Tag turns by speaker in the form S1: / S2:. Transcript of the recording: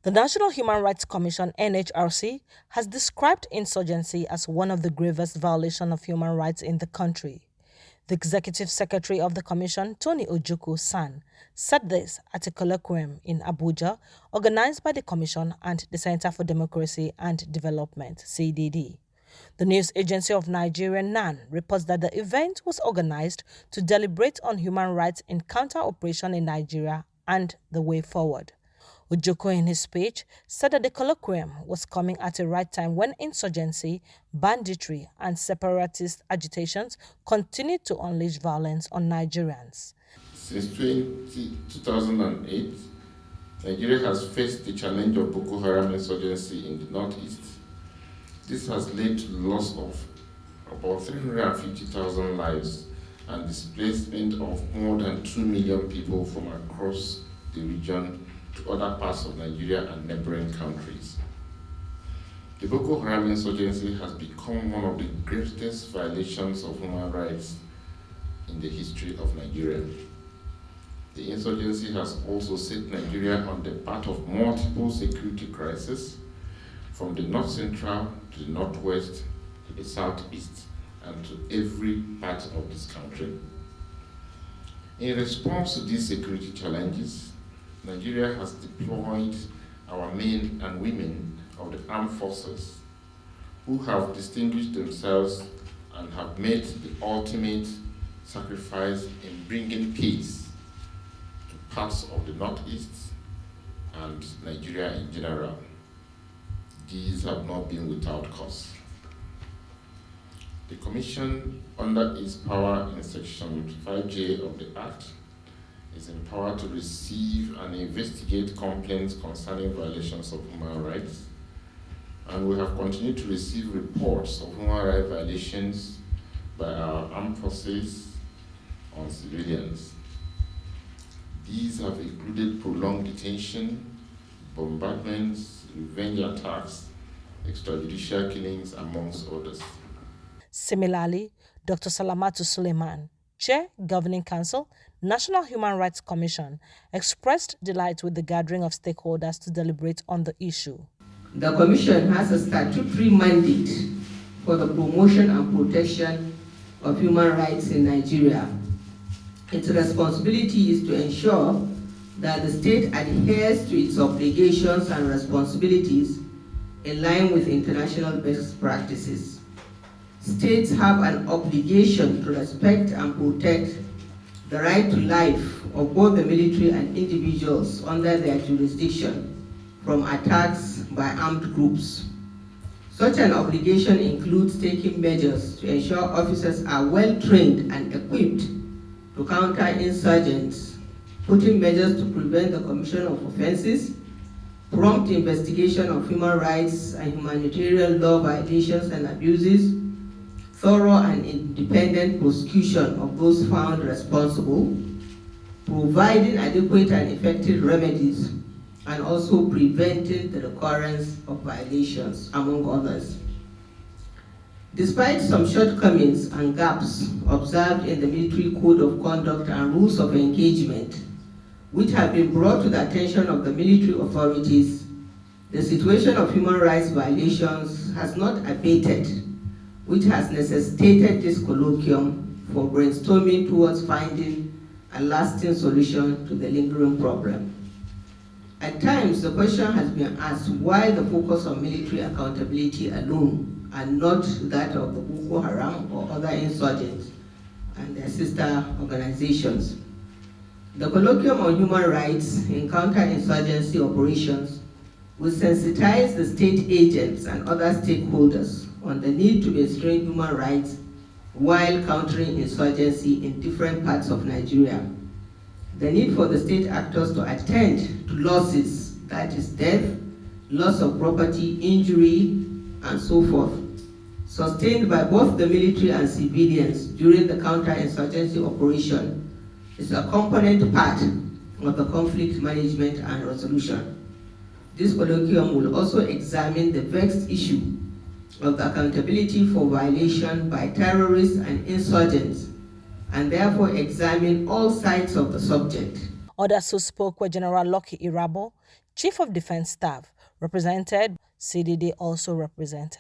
S1: The National Human Rights Commission (NHRC) has described insurgency as one of the gravest violations of human rights in the country. The Executive Secretary of the Commission, Tony Ojukwu-San, said this at a colloquium in Abuja organized by the Commission and the Center for Democracy and Development (CDD). The news agency of Nigeria, NAN, reports that the event was organized to deliberate on human rights in counter-operation in Nigeria and the way forward. Ojoko, in his speech, said that the colloquium was coming at a right time when insurgency, banditry, and separatist agitations continued to unleash violence on Nigerians.
S2: Since 2008, Nigeria has faced the challenge of Boko Haram insurgency in the northeast. This has led to the loss of about 350,000 lives and displacement of more than 2 million people from across the region to other parts of Nigeria and neighboring countries. The Boko Haram insurgency has become one of the greatest violations of human rights in the history of Nigeria. The insurgency has also set Nigeria on the path of multiple security crises, from the north central to the northwest to the southeast and to every part of this country. In response to these security challenges, Nigeria has deployed our men and women of the armed forces who have distinguished themselves and have made the ultimate sacrifice in bringing peace to parts of the northeast and Nigeria in general. These have not been without cause. The Commission, under its power in Section 5J of the Act, is empowered to receive and investigate complaints concerning violations of human rights, and we have continued to receive reports of human rights violations by our armed forces on civilians. These have included prolonged detention, bombardments, revenge attacks, extrajudicial killings, amongst others.
S1: Similarly, Dr. Salamatu Suleiman, Chair, Governing Council, National Human Rights Commission, expressed delight with the gathering of stakeholders to deliberate on the issue.
S3: The Commission has a statutory mandate for the promotion and protection of human rights in Nigeria. Its responsibility is to ensure that the state adheres to its obligations and responsibilities in line with international best practices. States have an obligation to respect and protect the right to life of both the military and individuals under their jurisdiction from attacks by armed groups. Such an obligation includes taking measures to ensure officers are well trained and equipped to counter insurgents, putting measures to prevent the commission of offenses, prompt investigation of human rights and humanitarian law violations and abuses, thorough and independent prosecution of those found responsible, providing adequate and effective remedies, and also preventing the recurrence of violations, among others. Despite some shortcomings and gaps observed in the military code of conduct and rules of engagement, which have been brought to the attention of the military authorities, the situation of human rights violations has not abated, which has necessitated this colloquium for brainstorming towards finding a lasting solution to the lingering problem. At times, the question has been asked why the focus on military accountability alone and not that of the Boko Haram or other insurgents and their sister organizations. The colloquium on human rights in counter-insurgency operations will sensitize the state agents and other stakeholders on the need to mainstream human rights while countering insurgency in different parts of Nigeria. The need for the state actors to attend to losses, that is death, loss of property, injury, and so forth, sustained by both the military and civilians during the counter-insurgency operation, is a component part of the conflict management and resolution. This colloquium will also examine the vexed issue of the accountability for violation by terrorists and insurgents, and therefore examine all sides of the subject.
S1: Others who spoke were General Lucky Irabo, Chief of Defense Staff, represented, CDD also represented.